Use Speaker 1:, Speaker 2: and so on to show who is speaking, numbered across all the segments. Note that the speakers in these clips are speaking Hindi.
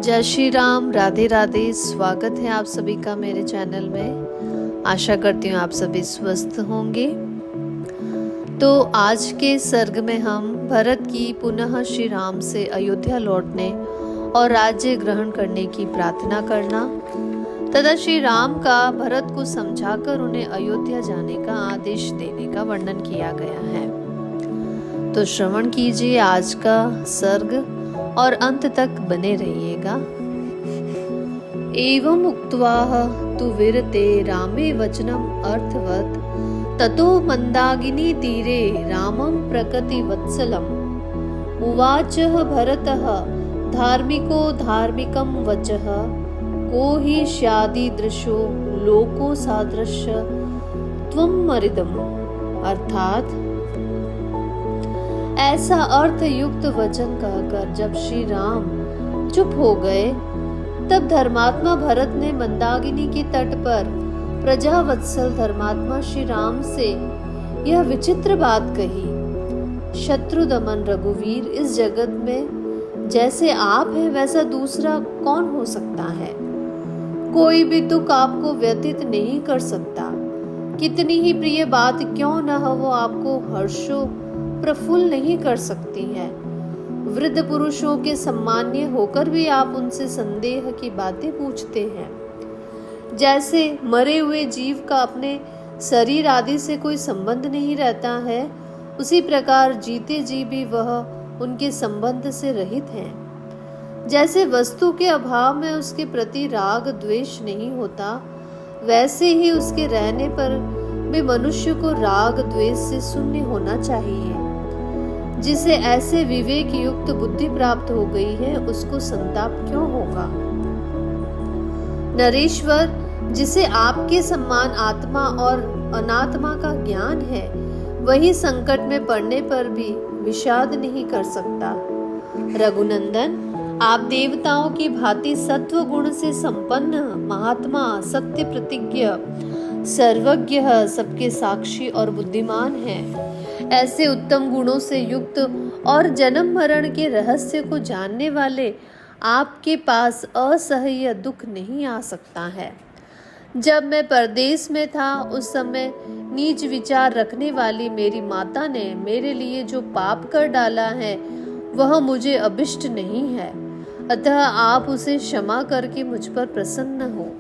Speaker 1: जय श्री राम, राधे राधे। स्वागत है आप सभी का मेरे चैनल में। आशा करती हूँ आप सभी स्वस्थ होंगे। तो आज के सर्ग में हम भरत की पुनः श्री राम से अयोध्या लौटने और राज्य ग्रहण करने की प्रार्थना करना तथा श्री राम का भरत को समझाकर उन्हें अयोध्या जाने का आदेश देने का वर्णन किया गया है। तो श्रवण कीजिए आज का सर्ग और अंत तक बने रहिएगा। एवं उक्त्वा तु विरते रामे वचनम अर्थवत् ततो मंदाकिनी तीरे रामं प्रकृति वत्सलम् उवाच भरतः धार्मिको धार्मिकं वचः को हि स्यादीदृशो लोको सादृश्य त्वं मरिदम्। अर्थात ऐसा अर्थ युक्त वचन कहकर जब श्री राम चुप हो गए, तब धर्मात्मा भरत ने मंदाकिनी के तट पर प्रजावत्सल धर्मात्मा श्री राम से यह विचित्र बात कही। शत्रु दमन रघुवीर, इस जगत में जैसे आप हैं वैसा दूसरा कौन हो सकता है। कोई भी दुख आपको व्यतीत नहीं कर सकता। कितनी ही प्रिय बात क्यों न हो, वो आपको हर्षो प्रफुल्ल नहीं कर सकती है। वृद्ध पुरुषों के सम्मान्य होकर भी आप उनसे संदेह की बातें पूछते हैं। जैसे मरे हुए जीव का अपने शरीर आदि से कोई संबंध नहीं रहता है, उसी प्रकार जीते जी भी वह उनके संबंध से रहित हैं। जैसे वस्तु के अभाव में उसके प्रति राग द्वेष नहीं होता, वैसे ही उसके रहने पर भी मनुष्य को राग द्वेष से शून्य होना चाहिए। जिसे ऐसे विवेक युक्त बुद्धि प्राप्त हो गई है, उसको संताप क्यों होगा। नरेश्वर, जिसे आपके सम्मान आत्मा और अनात्मा का ज्ञान है, वही संकट में पड़ने पर भी विषाद नहीं कर सकता। रघुनंदन, आप देवताओं की भांति सत्व गुण से संपन्न महात्मा, सत्य प्रतिज्ञ, सर्वज्ञ, सबके साक्षी और बुद्धिमान हैं। ऐसे उत्तम गुणों से युक्त और जन्म मरण के रहस्य को जानने वाले आपके पास असह्य दुख नहीं आ सकता है। जब मैं परदेश में था, उस समय नीच विचार रखने वाली मेरी माता ने मेरे लिए जो पाप कर डाला है, वह मुझे अभिष्ट नहीं है। अतः आप उसे क्षमा करके मुझ पर प्रसन्न हो।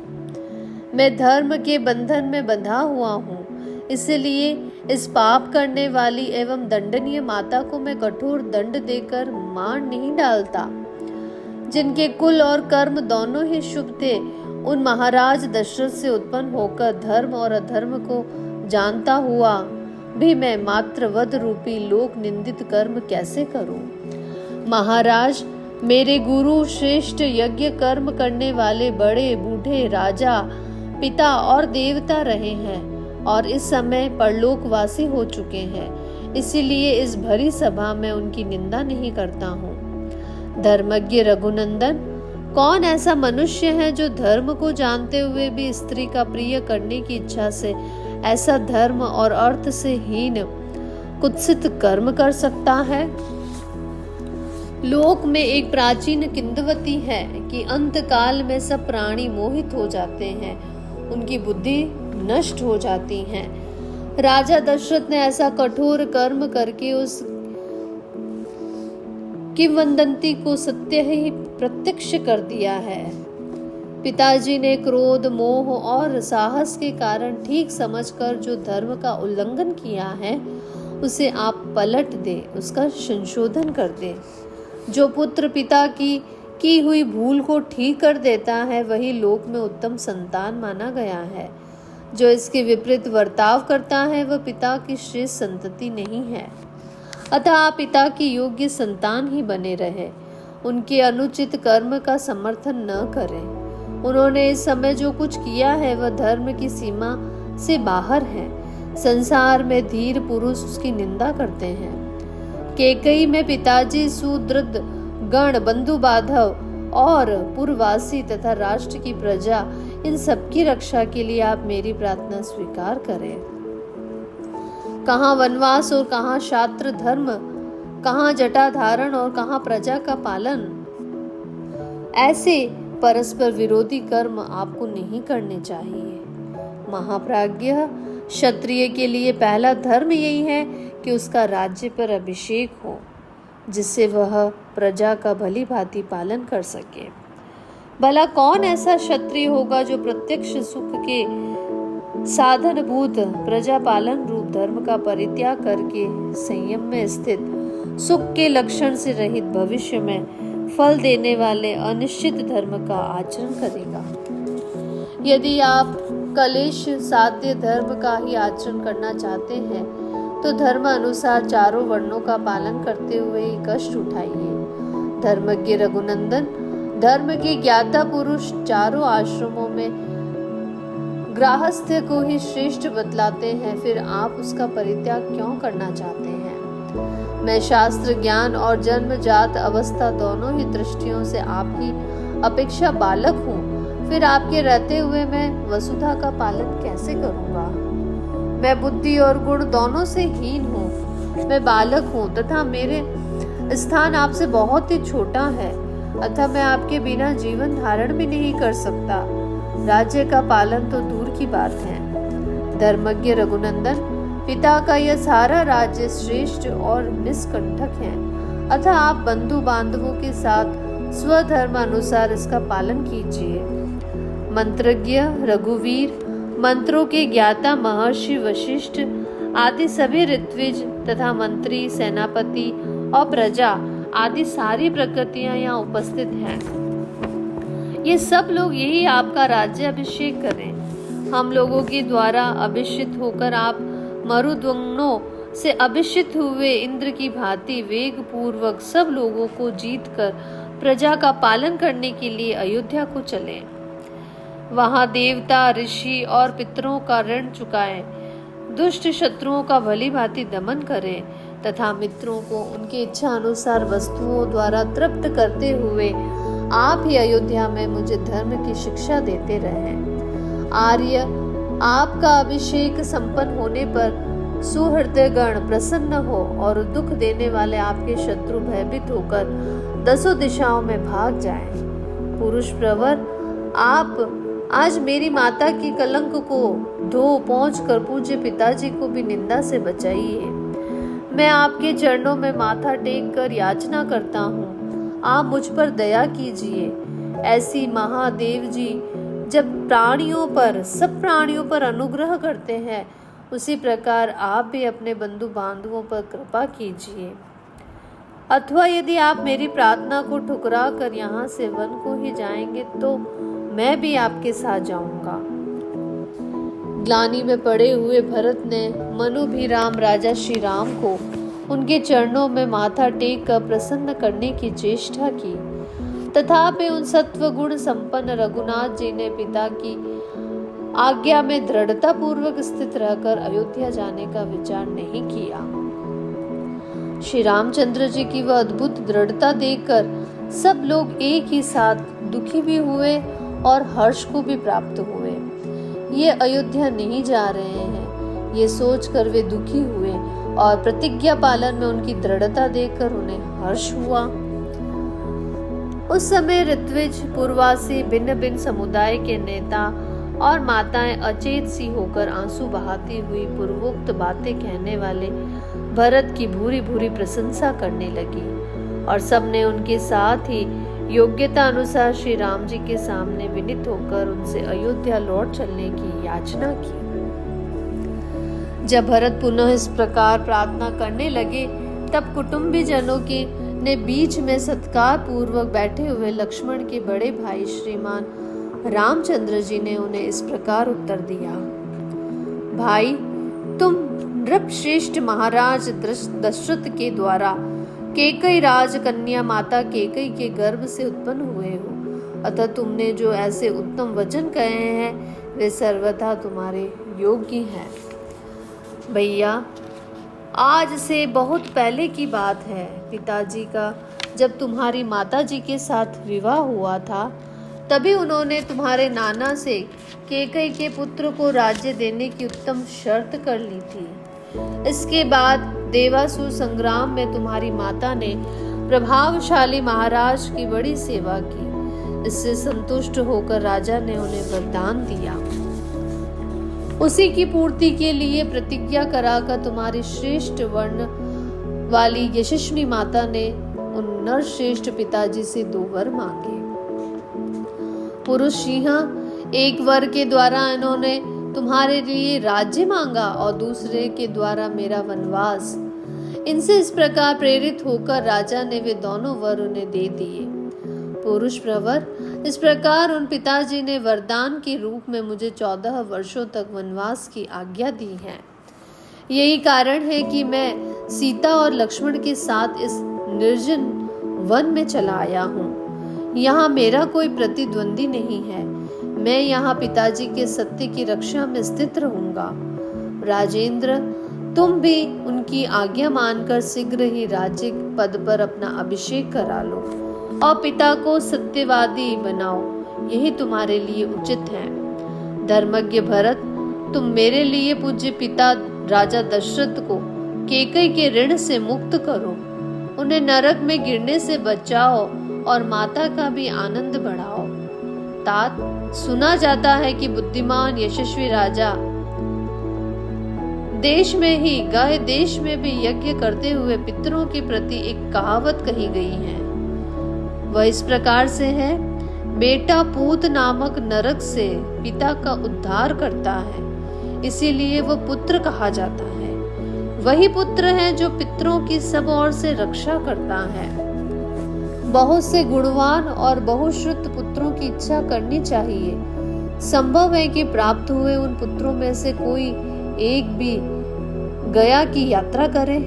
Speaker 1: मैं धर्म के बंधन में बंधा हुआ हूँ, इसलिए इस पाप करने वाली एवं दंडनीय माता को मैं कठोर दंड देकर मार नहीं डालता। जिनके कुल और कर्म दोनों ही शुभ थे, उन महाराज दशरथ से उत्पन्न होकर धर्म और अधर्म को जानता हुआ भी मैं मात्र वध रूपी लोक निंदित कर्म कैसे करूं। महाराज, मेरे गुरु श्रेष्ठ यज्ञ कर्म करने वाले बड़े बूढ़े राजा, पिता और देवता रहे हैं और इस समय परलोकवासी हो चुके हैं। इसीलिए इस भरी सभा में उनकी निंदा नहीं करता हूँ। धर्मज्ञ रघुनंदन, कौन ऐसा मनुष्य है जो धर्म को जानते हुए भी स्त्री का प्रिय करने की इच्छा से ऐसा धर्म और अर्थ से हीन कुत्सित कर्म कर सकता है। लोक में एक प्राचीन किंवदंती है कि अंत काल में सब प्राणी मोहित हो जाते हैं, उनकी बुद्धि नष्ट हो जाती हैं। राजा दशरथ ने ऐसा कठोर कर्म करके उस किंवदंती को सत्य ही प्रत्यक्ष कर दिया है। पिताजी ने क्रोध, मोह और साहस के कारण ठीक समझकर जो धर्म का उल्लंघन किया है, उसे आप पलट दे, उसका संशोधन कर दे। जो पुत्र पिता की हुई भूल को ठीक कर देता है, वही लोक में उत्तम संतान माना गया है। जो इसके विपरीत वर्ताव करता है, वह पिता की श्रेष्ठ संतति नहीं है। अतः आप पिता की योग्य संतान ही बने रहे, उनके अनुचित कर्म का समर्थन न करें। उन्होंने इस समय जो कुछ किया है, वह धर्म की सीमा से बाहर है। संसार में धीर पुरुष उसकी निंदा करते हैं। कैकेयी में पिताजी, सुदृढ़ गण, बंधु बांधव और पूर्ववासी तथा राष्ट्र की प्रजा, इन सबकी रक्षा के लिए आप मेरी प्रार्थना स्वीकार करें। कहाँ वनवास और कहाँ शास्त्र धर्म, कहाँ जटा धारण और कहाँ प्रजा का पालन। ऐसे परस्पर विरोधी कर्म आपको नहीं करने चाहिए। महाप्राज्ञ क्षत्रिय के लिए पहला धर्म यही है कि उसका राज्य पर अभिषेक हो, जिससे वह प्रजा का भली भांति पालन कर सके। भला कौन ऐसा क्षत्रिय होगा जो प्रत्यक्ष सुख के साधनभूत प्रजा पालन रूप धर्म का परित्याग करके संयम में स्थित, सुख के लक्षण से रहित, भविष्य में फल देने वाले अनिश्चित धर्म का आचरण करेगा। यदि आप कलेश साध्य धर्म का ही आचरण करना चाहते हैं तो धर्म अनुसार चारों वर्णों का पालन करते हुए ही कष्ट उठाइए। धर्मज्ञ रघुनंदन, धर्म के ज्ञाता पुरुष चारों आश्रमों में गृहस्थ को ही श्रेष्ठ बतलाते हैं, फिर आप उसका परित्याग क्यों करना चाहते हैं? मैं शास्त्र ज्ञान और जन्मजात अवस्था दोनों ही दृष्टियों से आपकी अपेक्षा बालक हूँ, फिर आपके रहते हुए मैं वसुधा का पालन कैसे करूँगा? मैं बुद्धि और गुण दोनों से हीन हूँ, मैं बालक हूँ तथा मेरे स्थान आपसे बहुत ही छोटा है, अतः मैं आपके बिना जीवन धारण भी नहीं कर सकता। राज्य का पालन तो दूर की बात है। धर्मज्ञ रघुनंदन, पिता का यह सारा राज्य श्रेष्ठ और निष्कंटक है, अतः आप बंधु बांधवों के साथ स्वधर्म अनुसार इसका पालन कीजिए। मंत्रज्ञ रघुवीर, मंत्रों के ज्ञाता महर्षि वशिष्ठ आदि सभी ऋत्विज तथा मंत्री, सेनापति और प्रजा आदि सारी प्रकृतियां यहाँ उपस्थित हैं। ये सब लोग यही आपका राज्य अभिषेक करें। हम लोगों के द्वारा अभिषिक्त होकर आप मरुद्वंगों से अभिषिक्त हुए इंद्र की भांति वेग पूर्वक सब लोगों को जीत कर प्रजा का पालन करने के लिए अयोध्या को चलें। वहां देवता, ऋषि और पितरों का ऋण चुकाएं, दुष्ट शत्रुओं का भली भांति दमन करें तथा मित्रों को उनकी इच्छा अनुसार वस्तुओं द्वारा तृप्त करते हुए आप ही अयोध्या में मुझे धर्म की शिक्षा देते रहें। आर्य, आपका अभिषेक संपन्न होने पर सुहृदय गण प्रसन्न हो और दुख देने वाले आपके शत्रु भयभीत होकर दसों दिशाओं में भाग जाएं। पुरुष प्रवर, आप आज मेरी माता की कलंक को धो पहुँच कर पूज्य पिताजी को भी निंदा से बचाइए। मैं आपके चरणों में माथा टेक कर याचना करता हूँ, आप मुझ पर दया कीजिए। ऐसी महादेव जी जब प्राणियों पर, सब प्राणियों पर अनुग्रह करते हैं, उसी प्रकार आप भी अपने बंधु बांधवों पर कृपा कीजिए। अथवा यदि आप मेरी प्रार्थना को ठुकरा कर यहाँ से वन को ही जाएंगे तो मैं भी आपके साथ जाऊंगा। ग्लानि में पड़े हुए भरत ने मनुभिराम राजा श्री राम को उनके चरणों में माथा टेक कर प्रसन्न करने की चेष्टा की, तथापि उन सत्व गुण संपन्न रघुनाथ जी ने पिता की आज्ञा में दृढ़ता पूर्वक स्थित रहकर अयोध्या जाने का विचार नहीं किया। श्री रामचंद्र जी की वह अद्भुत दृढ़ता देखकर सब लोग एक ही साथ दुखी भी हुए और हर्ष को भी प्राप्त हुए। ये अयोध्या नहीं जा रहे हैं, ये सोचकर वे दुखी हुए और प्रतिज्ञा पालन में उनकी दृढ़ता देखकर उन्हें हर्ष हुआ। उस समय ऋत्विज, पूर्वासी, भिन्न भिन्न समुदाय के नेता और माताएं अचेत सी होकर आंसू बहाती हुई पूर्वोक्त बातें कहने वाले भरत की भूरी भूरी प्रशंसा करने लगी और सबने उनके साथ ही योग्यता अनुसार श्री राम जी के सामने विनीत होकर उनसे अयोध्या लौट चलने की याचना की। जब भरत पुनः इस प्रकार प्रार्थना करने लगे तब कुटुंबी जनों के ने बीच में सत्कार पूर्वक बैठे हुए लक्ष्मण के बड़े भाई श्रीमान रामचंद्र जी ने उन्हें इस प्रकार उत्तर दिया। भाई, तुम नृपश्रेष्ठ महाराज दशरथ के द्वारा कैकेयी राजकन्या माता कैकेयी के गर्भ से उत्पन्न हुए हो, अतः तुमने जो ऐसे उत्तम वचन कहे हैं वे सर्वथा तुम्हारे योग्य हैं। भैया, आज से बहुत पहले की बात है, पिताजी का जब तुम्हारी माताजी के साथ विवाह हुआ था तभी उन्होंने तुम्हारे नाना से कैकेयी के पुत्र को राज्य देने की उत्तम शर्त कर ली थी। इसके बाद देवासुर संग्राम में तुम्हारी माता ने प्रभावशाली महाराज की बड़ी सेवा की। इससे संतुष्ट होकर राजा ने उन्हें वरदान दिया। उसी की पूर्ति के लिए प्रतिज्ञा कराकर तुम्हारी श्रेष्ठ वर्ण वाली यशस्वी माता ने उन नरश्रेष्ठ पिताजी से 2 वर मांगे। पुरुष सिंह, एक वर के द्वारा इन्होंने तुम्हारे लिए राज्य मांगा और दूसरे के द्वारा मेरा वनवास। इनसे इस प्रकार प्रेरित होकर राजा ने वे दोनों वर उन्हें दे दिए। पुरुष प्रवर, इस प्रकार उन पिताजी ने वरदान के रूप में मुझे 14 वर्षों तक वनवास की आज्ञा दी है। यही कारण है कि मैं सीता और लक्ष्मण के साथ इस निर्जन वन में चला आया हूँ। यहाँ मेरा कोई प्रतिद्वंदी नहीं है। मैं यहाँ पिताजी के सत्य की रक्षा में स्थित रहूंगा। राजेंद्र, तुम भी उनकी आज्ञा मानकर शीघ्र ही राज्य पद पर अपना अभिषेक करा लो और पिता को सत्यवादी बनाओ। यही तुम्हारे लिए उचित है। धर्मज्ञ भरत, तुम मेरे लिए पूज्य पिता राजा दशरथ को कैकेयी के ऋण से मुक्त करो, उन्हें नरक में गिरने से बचाओ और माता का भी आनंद बढ़ाओ। तात, सुना जाता है कि बुद्धिमान यशस्वी राजा देश में ही गाय देश में भी यज्ञ करते हुए पितरों के प्रति एक कहावत कही गई है। वह इस प्रकार से है, बेटा पूत नामक नरक से पिता का उद्धार करता है, इसीलिए वह पुत्र कहा जाता है। वही पुत्र है जो पितरों की सब ओर से रक्षा करता है। बहुत से गुणवान और बहुश्रुत पुत्रों की इच्छा करनी चाहिए। संभव है कि प्राप्त हुए उन पुत्रों में से कोई एक भी गया की यात्रा करे।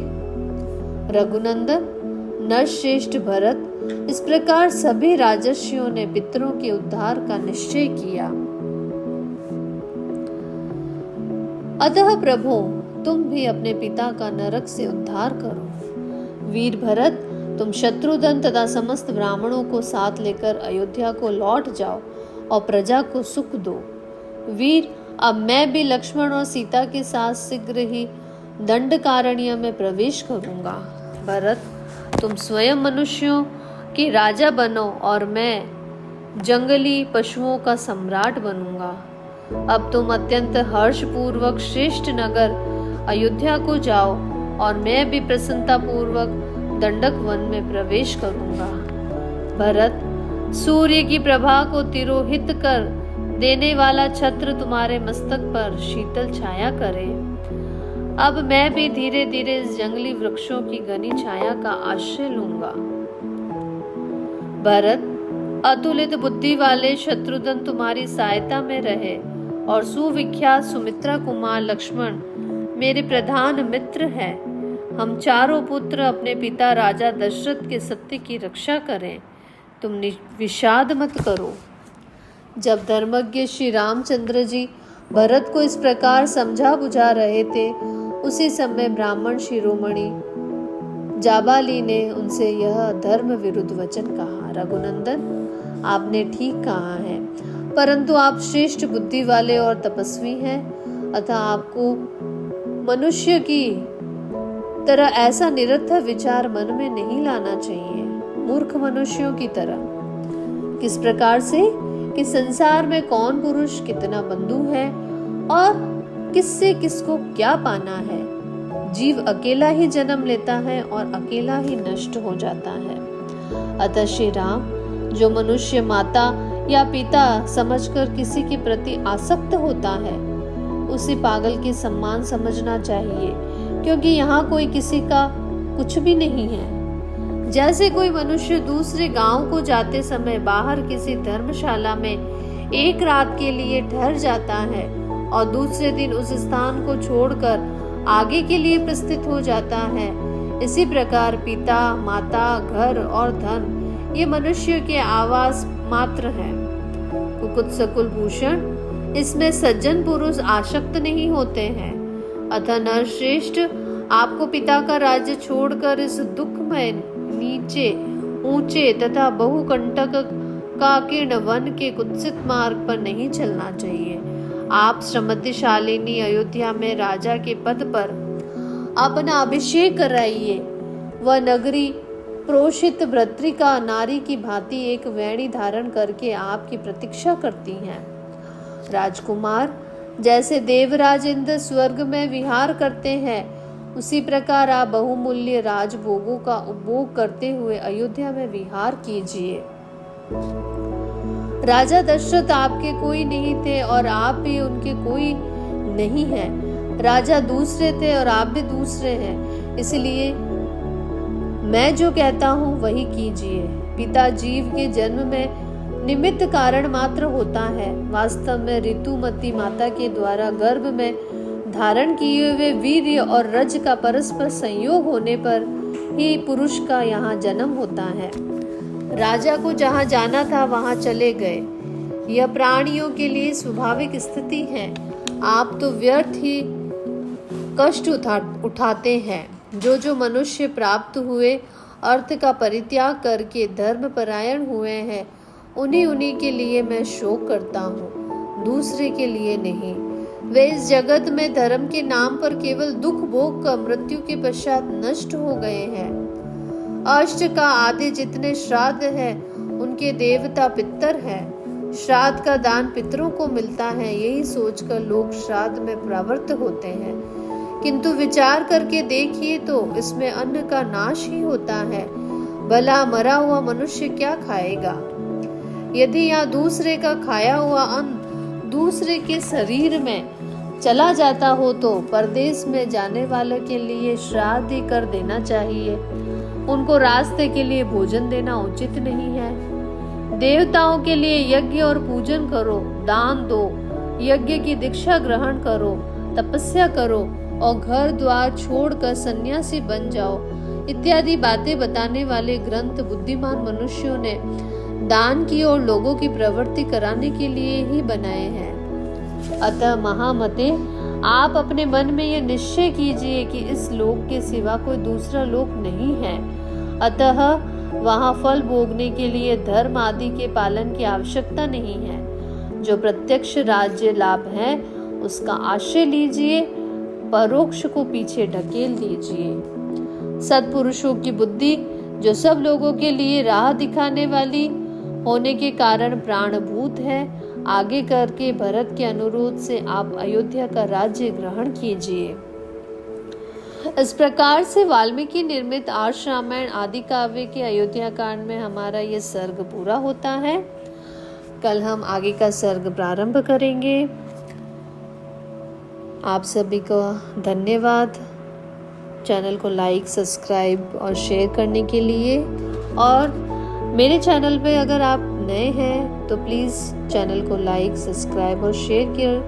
Speaker 1: रघुनंदन, नरश्रेष्ठ भरत, इस प्रकार सभी राजर्षियों ने पितरों के उद्धार का निश्चय किया। अतः प्रभु, तुम भी अपने पिता का नरक से उद्धार करो। वीर भरत, तुम शत्रुघ्न तथा समस्त ब्राह्मणों को साथ लेकर अयोध्या को लौट जाओ और प्रजा को सुख दो। वीर, अब मैं भी लक्ष्मण और सीता के साथ शीघ्र ही दंडकारण्य में प्रवेश करूंगा। भरत, तुम स्वयं मनुष्यों के राजा बनो और मैं जंगली पशुओं का सम्राट बनूंगा। अब तुम अत्यंत हर्षपूर्वक श्रेष्ठ नगर अयोध्या को जाओ और मैं भी प्रसन्नता पूर्वक दंडक वन में प्रवेश करूंगा। भरत, सूर्य की प्रभा को तिरोहित कर देने वाला छत्र तुम्हारे मस्तक पर शीतल छाया करे। अब मैं भी धीरे धीरे इस जंगली वृक्षों की घनी छाया का आश्रय लूंगा। भरत, अतुलित बुद्धि वाले शत्रुघ्न तुम्हारी सहायता में रहे और सुविख्यात सुमित्रा कुमार लक्ष्मण मेरे प्रधान मित्र हैं। हम चारों पुत्र अपने पिता राजा दशरथ के सत्य की रक्षा करें। तुम विषाद मत करो। जब धर्मज्ञ श्री रामचंद्र जी भरत को इस प्रकार समझा बुझा रहे थे, उसी समय ब्राह्मण शिरोमणि जाबाली ने उनसे यह धर्म विरुद्ध वचन कहा। रघुनंदन, आपने ठीक कहा है, परंतु आप श्रेष्ठ बुद्धि वाले और तपस्वी हैं, अतः आपको मनुष्य की तरह ऐसा निरर्थक विचार मन में नहीं लाना चाहिए, मूर्ख मनुष्यों की तरह। किस प्रकार से कि संसार में कौन पुरुष कितना बंधु है और किससे किसको क्या पाना है। जीव अकेला ही जन्म लेता है और अकेला ही नष्ट हो जाता है। अतः श्री राम, जो मनुष्य माता या पिता समझकर किसी के प्रति आसक्त होता है, उसे पागल के सम्मान समझना चाहिए, क्योंकि यहाँ कोई किसी का कुछ भी नहीं है। जैसे कोई मनुष्य दूसरे गांव को जाते समय बाहर किसी धर्मशाला में एक रात के लिए ठहर जाता है और दूसरे दिन उस स्थान को छोड़कर आगे के लिए प्रस्थित हो जाता है, इसी प्रकार पिता, माता, घर और धन ये मनुष्य के आवास मात्र है। कुकुत सकुल भूषण, इसमें सज्जन पुरुष आसक्त नहीं होते हैं। अतः नरश्रेष्ठ, आपको पिता का राज्य छोड़कर इस दुखमय नीचे ऊंचे तथा बहुकंटक काकीर्ण वन के कुत्सित मार्ग पर नहीं चलना चाहिए। आप समृद्धिशालिनी अयोध्या में राजा के पद पर अपना अभिषेक कराइए। वह नगरी प्रोषित भर्तृका नारी की भांति एक वेणी धारण करके आपकी प्रतीक्षा करती हैं। राजकुमार, जैसे देवराज इंद्र स्वर्ग में विहार करते हैं, उसी प्रकार आप बहुमूल्य राजभोगों का उपभोग करते हुए अयोध्या में विहार कीजिए। राजा दशरथ आपके कोई नहीं थे और आप भी उनके कोई नहीं हैं। राजा दूसरे थे और आप भी दूसरे हैं, इसलिए मैं जो कहता हूँ वही कीजिए। पिता जीव के जन्म में निमित्त कारण मात्र होता है। वास्तव में ऋतुमती माता के द्वारा गर्भ में धारण किए हुए वीर्य और रज का परस्पर संयोग होने पर ही पुरुष का यहाँ जन्म होता है। राजा को जहाँ जाना था वहाँ चले गए। यह प्राणियों के लिए स्वाभाविक स्थिति है। आप तो व्यर्थ ही कष्ट उठाते हैं। जो मनुष्य प्राप्त हुए अर्थ का परित्याग करके धर्म परायण हुए हैं, उन्हीं के लिए मैं शोक करता हूँ, दूसरे के लिए नहीं। वे इस जगत में धर्म के नाम पर केवल दुख भोग कर मृत्यु के पश्चात नष्ट हो गए हैं। अष्ट का आदि जितने श्राद्ध है उनके देवता पितर है। श्राद्ध का दान पितरों को मिलता है, यही सोचकर लोग श्राद्ध में प्रवृत्त होते हैं। किंतु विचार करके देखिए तो इसमें अन्न का नाश ही होता है। भला मरा हुआ मनुष्य क्या खाएगा? यदि यहाँ दूसरे का खाया हुआ अन्न दूसरे के शरीर में चला जाता हो तो परदेश में जाने वाले के लिए श्राद्ध ही कर देना चाहिए। उनको रास्ते के लिए भोजन देना उचित नहीं है। देवताओं के लिए यज्ञ और पूजन करो, दान दो, यज्ञ की दीक्षा ग्रहण करो, तपस्या करो और घर द्वार छोड़कर सन्यासी बन जाओ इत्यादि बातें बताने वाले ग्रंथ बुद्धिमान मनुष्यों ने दान की और लोगों की प्रवृत्ति कराने के लिए ही बनाए हैं। अतः महामते, आप अपने मन में यह निश्चय कीजिए कि इस लोक के सिवा कोई दूसरा लोक नहीं है। अतः वहाँ फल भोगने के लिए धर्म आदि के पालन की आवश्यकता नहीं है। जो प्रत्यक्ष राज्य लाभ है उसका आश्रय लीजिए, परोक्ष को पीछे ढकेल दीजिए। सत्पुरुषों की बुद्धि जो सब लोगों के लिए राह दिखाने वाली होने के कारण प्राणभूत है, आगे करके भरत के अनुरोध से आप अयोध्या का राज्य ग्रहण कीजिए। इस प्रकार से वाल्मीकि निर्मित आर्ष रामायण आदि काव्य के अयोध्या कांड में हमारा ये सर्ग पूरा होता है। कल हम आगे का सर्ग प्रारंभ करेंगे। आप सभी को धन्यवाद चैनल को लाइक, सब्सक्राइब और शेयर करने के लिए। और मेरे चैनल पे अगर आप नए हैं तो प्लीज़ चैनल को लाइक, सब्सक्राइब और शेयर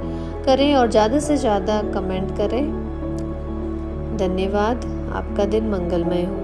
Speaker 1: करें और ज़्यादा से ज़्यादा कमेंट करें। धन्यवाद। आपका दिन मंगलमय हो।